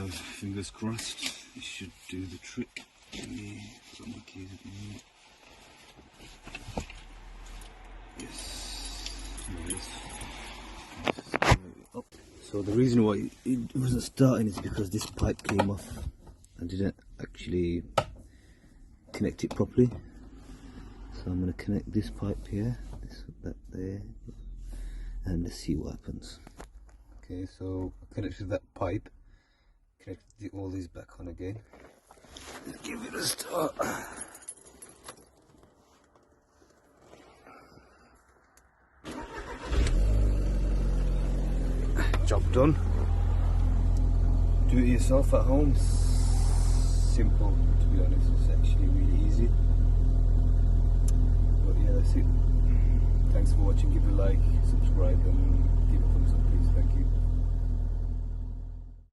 fingers crossed, it should do the trick. Got my keys with me. Yes, there it is. Up. So the reason why it wasn't starting is because this pipe came off and didn't actually connect it properly. So I'm going to connect this pipe here, that there, and let's see what happens. Okay, so I connected that pipe, connected all these back on again. Let's give it a start. Job done. Do it yourself at home. Simple, to be honest. It's actually really easy. But yeah, that's it. Thanks for watching. Give it a like, subscribe, and